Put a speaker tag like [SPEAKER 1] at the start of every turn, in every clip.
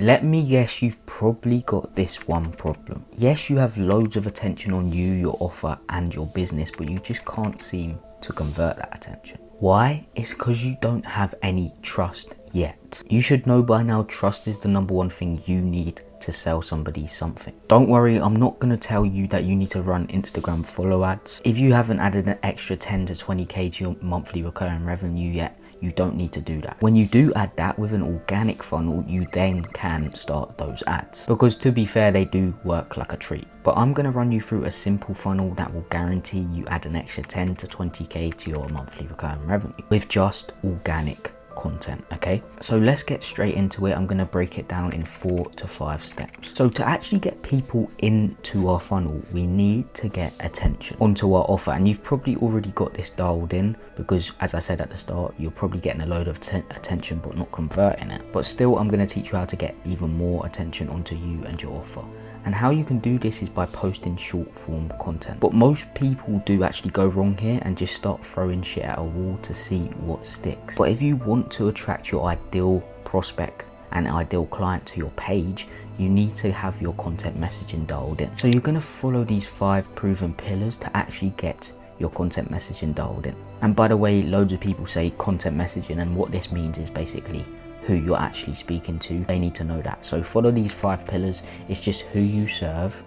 [SPEAKER 1] Let me guess, you've probably got this one problem. Yes, you have loads of attention on you, your offer and your business, but you just can't seem to convert that attention. Why? It's because you don't have any trust yet. You should know by now, trust is the number one thing you need to sell somebody something. Don't worry, I'm not going to tell you that you need to run Instagram follow ads. If you haven't added an extra 10 to 20k to your monthly recurring revenue yet, you don't need to do that. When you do add that with an organic funnel, you then can start those ads, because to be fair, they do work like a treat. But I'm going to run you through a simple funnel that will guarantee you add an extra 10 to 20k to your monthly recurring revenue with just organic content. Okay, so let's get straight into it. I'm going to break it down in 4 to 5 steps. So to actually get people into our funnel, we need to get attention onto our offer, and you've probably already got this dialed in, because as I said at the start, you're probably getting a load of attention but not converting it. But still, I'm going to teach you how to get even more attention onto you and your offer. And how you can do this is by posting short form content. But most people do actually go wrong here and just start throwing shit at a wall to see what sticks. But if you want to attract your ideal prospect and ideal client to your page, you need to have your content messaging dialed in. So you're going to follow these 5 proven pillars to actually get your content messaging dialed in. And by the way, loads of people say content messaging, and what this means is basically who you're actually speaking to. They need to know that. So follow these 5 pillars. It's just who you serve,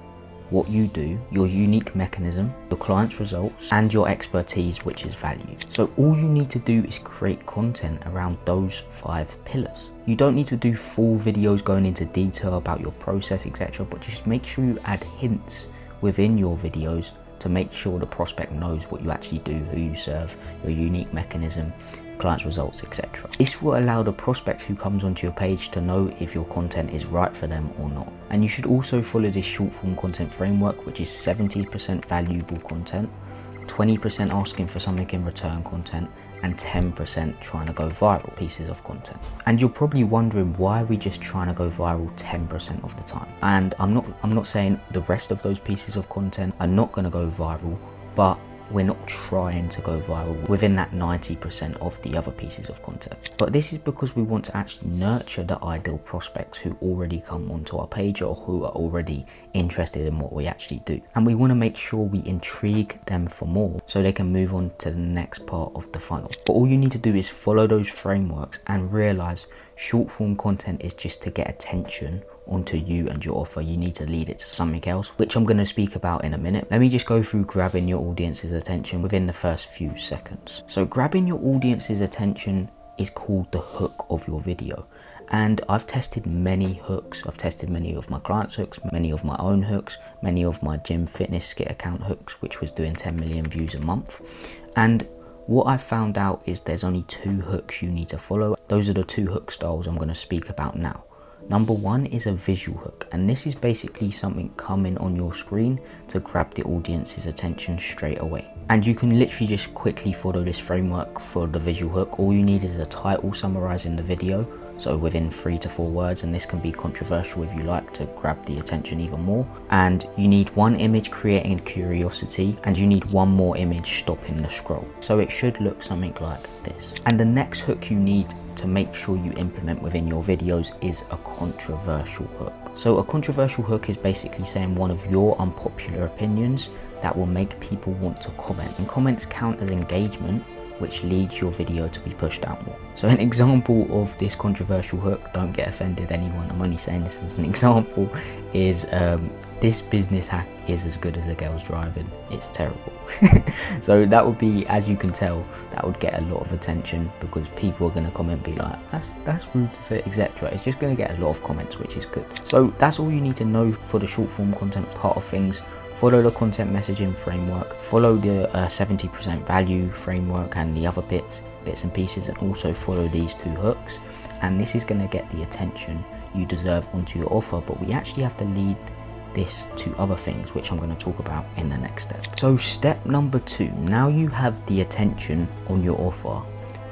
[SPEAKER 1] what you do, your unique mechanism, your client's results, and your expertise, which is value. So all you need to do is create content around those 5 pillars. You don't need to do full videos going into detail about your process, etc., but just make sure you add hints within your videos to make sure the prospect knows what you actually do, who you serve, your unique mechanism, client's results, etc. This will allow the prospect who comes onto your page to know if your content is right for them or not. And you should also follow this short form content framework, which is 70% valuable content, 20% asking for something in return content, and 10% trying to go viral pieces of content. And you're probably wondering, why are we just trying to go viral 10% of the time? And I'm not saying the rest of those pieces of content are not going to go viral, but we're not trying to go viral within that 90% of the other pieces of content. But this is because we want to actually nurture the ideal prospects who already come onto our page or who are already interested in what we actually do. And we want to make sure we intrigue them for more so they can move on to the next part of the funnel. But all you need to do is follow those frameworks and realize short form content is just to get attention onto you and your offer. You need to lead it to something else, which I'm going to speak about in a minute. Let me just go through grabbing your audience's attention within the first few seconds. So grabbing your audience's attention is called the hook of your video. And I've tested many hooks. I've tested many of my clients' hooks, many of my own hooks, many of my gym fitness skit account hooks, which was doing 10 million views a month. And what I found out is there's only 2 hooks you need to follow. Those are the 2 hook styles I'm going to speak about now. Number 1 is a visual hook, and this is basically something coming on your screen to grab the audience's attention straight away. And you can literally just quickly follow this framework for the visual hook. All you need is a title summarizing the video, so within 3 to 4 words, and this can be controversial if you like to grab the attention even more. And you need 1 image creating curiosity, and you need 1 more image stopping the scroll. So it should look something like this. And the next hook you need to make sure you implement within your videos is a controversial hook. So a controversial hook is basically saying one of your unpopular opinions that will make people want to comment, and comments count as engagement, which leads your video to be pushed out more. So an example of this controversial hook, don't get offended anyone, I'm only saying this as an example, is this business hack is as good as a girl's driving, it's terrible. So that would be, as you can tell, that would get a lot of attention, because people are going to comment, be like, that's rude to say, etc. It's just going to get a lot of comments, which is good. So that's all you need to know for the short form content part of things. Follow the content messaging framework, follow the 70% value framework and the other bits and pieces, and also follow these 2 hooks. And this is going to get the attention you deserve onto your offer. But we actually have to lead this to other things, which I'm going to talk about in the next step. So step number 2, now you have the attention on your offer,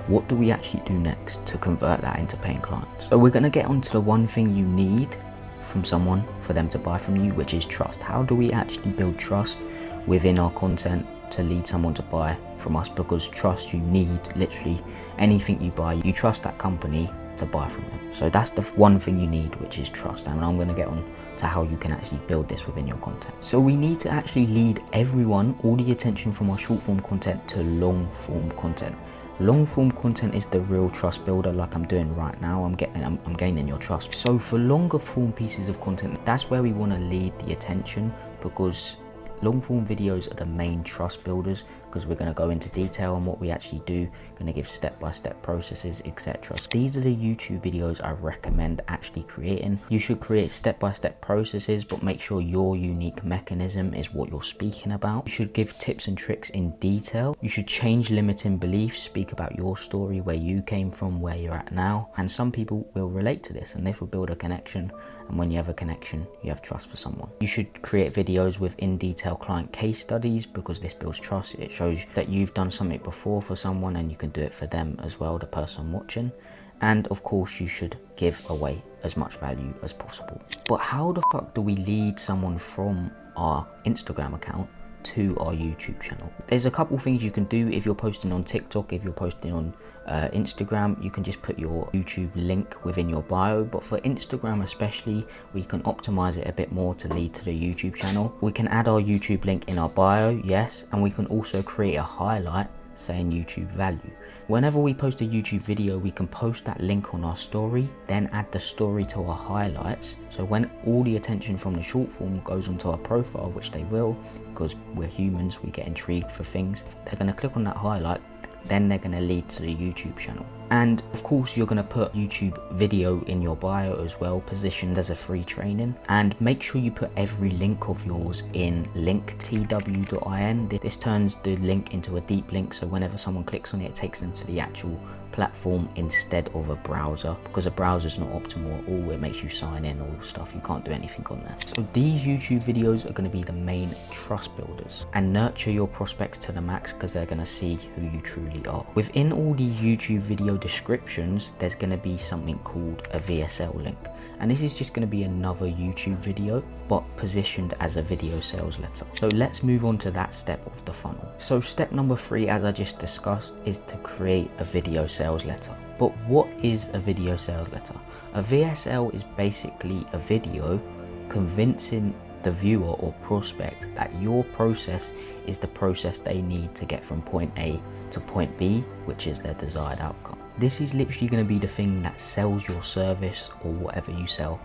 [SPEAKER 1] what do we actually do next to convert that into paying clients? So we're going to get onto the one thing you need from someone for them to buy from you, which is trust. How do we actually build trust within our content to lead someone to buy from us? Because trust, you need literally anything you buy, you trust that company to buy from them. So that's the one thing you need, which is trust. And I'm going to get on to how you can actually build this within your content. So we need to actually lead everyone, all the attention from our short form content to long form content. Long form content is the real trust builder, like I'm doing right now. I'm gaining your trust. So for longer form pieces of content, that's where we want to lead the attention, because long form videos are the main trust builders, because we're going to go into detail on what we actually do, going to give step-by-step processes, etc. So these are the YouTube videos I recommend actually creating. You should create step-by-step processes, but make sure your unique mechanism is what you're speaking about. You should give tips and tricks in detail. You should change limiting beliefs, speak about your story, where you came from, where you're at now. And some people will relate to this, and this will build a connection. And when you have a connection, you have trust for someone. You should create videos with in detail client case studies, because this builds trust. It shows that you've done something before for someone and you can do it for them as well, the person watching. And of course, you should give away as much value as possible. But how the fuck do we lead someone from our Instagram account to our YouTube channel? There's a couple things you can do. If you're posting on TikTok, if you're posting on Instagram, you can just put your YouTube link within your bio. But for Instagram especially, we can optimize it a bit more to lead to the YouTube channel. We can add our YouTube link in our bio, yes, and we can also create a highlight saying YouTube value. Whenever we post a YouTube video, we can post that link on our story, then add the story to our highlights. So when all the attention from the short form goes onto our profile, which they will, because we're humans, we get intrigued for things, they're going to click on that highlight, then they're going to lead to the YouTube channel. And of course, you're going to put YouTube video in your bio as well, positioned as a free training. And make sure you put every link of yours in linktw.in. This turns the link into a deep link, so whenever someone clicks on it, it takes them to the actual platform instead of a browser, because a browser is not optimal at all. It makes you sign in, all stuff. You can't do anything on there. So these YouTube videos are going to be the main trust builders and nurture your prospects to the max, because they're going to see who you truly are. Within all these YouTube video descriptions, there's going to be something called a VSL link, and this is just going to be another YouTube video but positioned as a video sales letter. So let's move on to that step of the funnel. So step number 3, as I just discussed, is to create a video sales letter. But what is a video sales letter? A VSL is basically a video convincing the viewer or prospect that your process is the process they need to get from point A to point B, which is their desired outcome. This is literally going to be the thing that sells your service or whatever you sell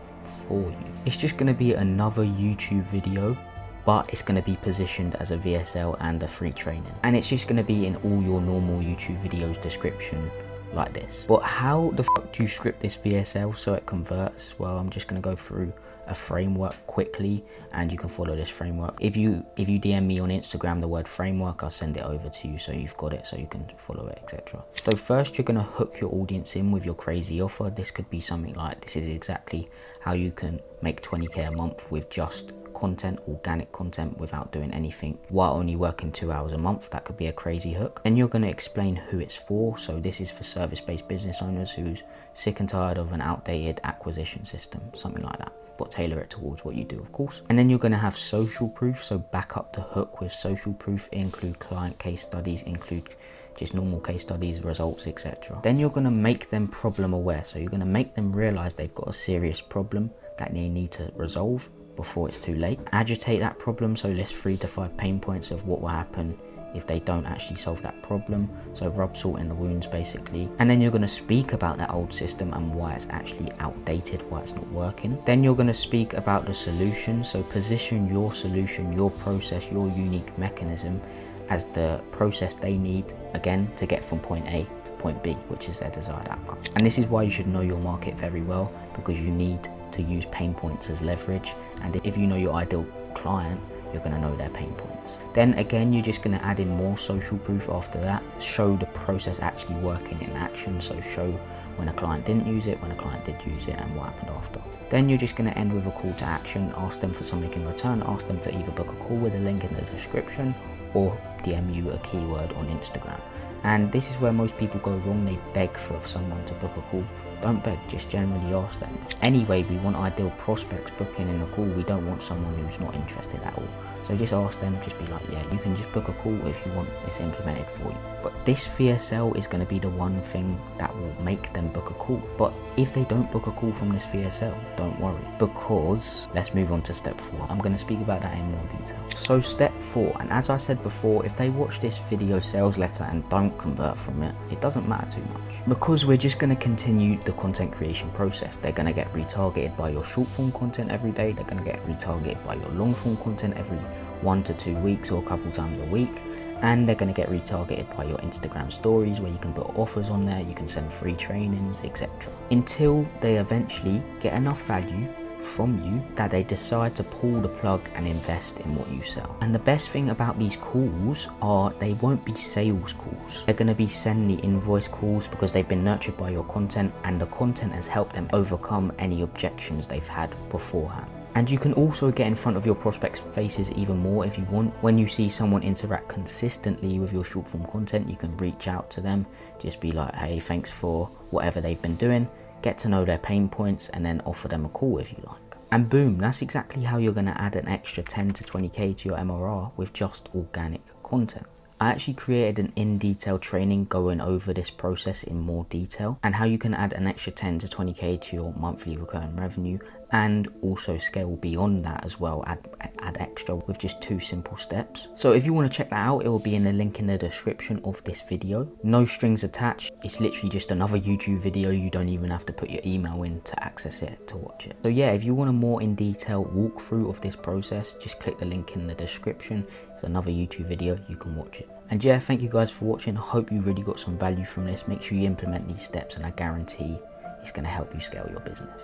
[SPEAKER 1] for you. It's just going to be another YouTube video, but it's going to be positioned as a VSL and a free training. And it's just going to be in all your normal YouTube videos description like this. But how the fuck do you script this VSL so it converts? Well, I'm just going to go through a framework quickly, and you can follow this framework. If you DM me on Instagram the word framework, I'll send it over to you so you've got it, so you can follow it, etc. So first, you're going to hook your audience in with your crazy offer. This could be something like, this is exactly how you can make 20k a month with just content, organic content, without doing anything, while only working 2 hours a month. That could be a crazy hook. Then you're going to explain who it's for. So this is for service-based business owners who's sick and tired of an outdated acquisition system, something like that, but tailor it towards what you do, of course. And then you're going to have social proof, so back up the hook with social proof, include client case studies, include just normal case studies, results, etc. Then you're going to make them problem aware, so you're going to make them realize they've got a serious problem that they need to resolve before it's too late. Agitate that problem, so list 3 to 5 pain points of what will happen if they don't actually solve that problem. So rub salt in the wounds, basically. And then you're going to speak about that old system and why it's actually outdated, why it's not working. Then you're going to speak about the solution, so position your solution, your process, your unique mechanism as the process they need, again, to get from point A to point B, which is their desired outcome. And this is why you should know your market very well, because you need to use pain points as leverage. And if you know your ideal client, you're going to know their pain points. Then again, you're just going to add in more social proof after that. Show the process actually working in action, so show when a client didn't use it, when a client did use it, and what happened after. Then you're just going to end with a call to action. Ask them for something in return. Ask them to either book a call with a link in the description or DM you a keyword on Instagram. And this is where most people go wrong. They beg for someone to book a call. Don't beg, just generally ask them. Anyway, we want ideal prospects booking in a call. We don't want someone who's not interested at all. So just ask them, just be like, yeah, you can just book a call if you want this implemented for you. But this VSL is going to be the one thing that will make them book a call. But if they don't book a call from this VSL, don't worry, because let's move on to step 4. I'm going to speak about that in more detail. So step 4, and as I said before, if they watch this video sales letter and don't convert from it, it doesn't matter too much, because we're just going to continue the content creation process. They're going to get retargeted by your short form content every day. They're going to get retargeted by your long form content every 1 to 2 weeks or a couple times a week. And they're going to get retargeted by your Instagram stories, where you can put offers on there, you can send free trainings, etc. Until they eventually get enough value from you that they decide to pull the plug and invest in what you sell. And the best thing about these calls are they won't be sales calls. They're going to be send the invoice calls, because they've been nurtured by your content and the content has helped them overcome any objections they've had beforehand. And you can also get in front of your prospects' faces even more if you want. When you see someone interact consistently with your short form content, you can reach out to them, just be like, hey, thanks for whatever they've been doing, get to know their pain points, and then offer them a call if you like. And boom, that's exactly how you're going to add an extra 10 to 20k to your MRR with just organic content. I actually created an in-detail training going over this process in more detail, and how you can add an extra 10 to 20k to your monthly recurring revenue, and also scale beyond that as well, add extra with just 2 simple steps. So if you want to check that out, it will be in the link in the description of this video. No strings attached, it's literally just another YouTube video. You don't even have to put your email in to access it, to watch it. So yeah, if you want a more in detail walkthrough of this process, just click the link in the description. It's another YouTube video, you can watch it. And yeah, thank you guys for watching. I hope you really got some value from this. Make sure you implement these steps, and I guarantee it's going to help you scale your business.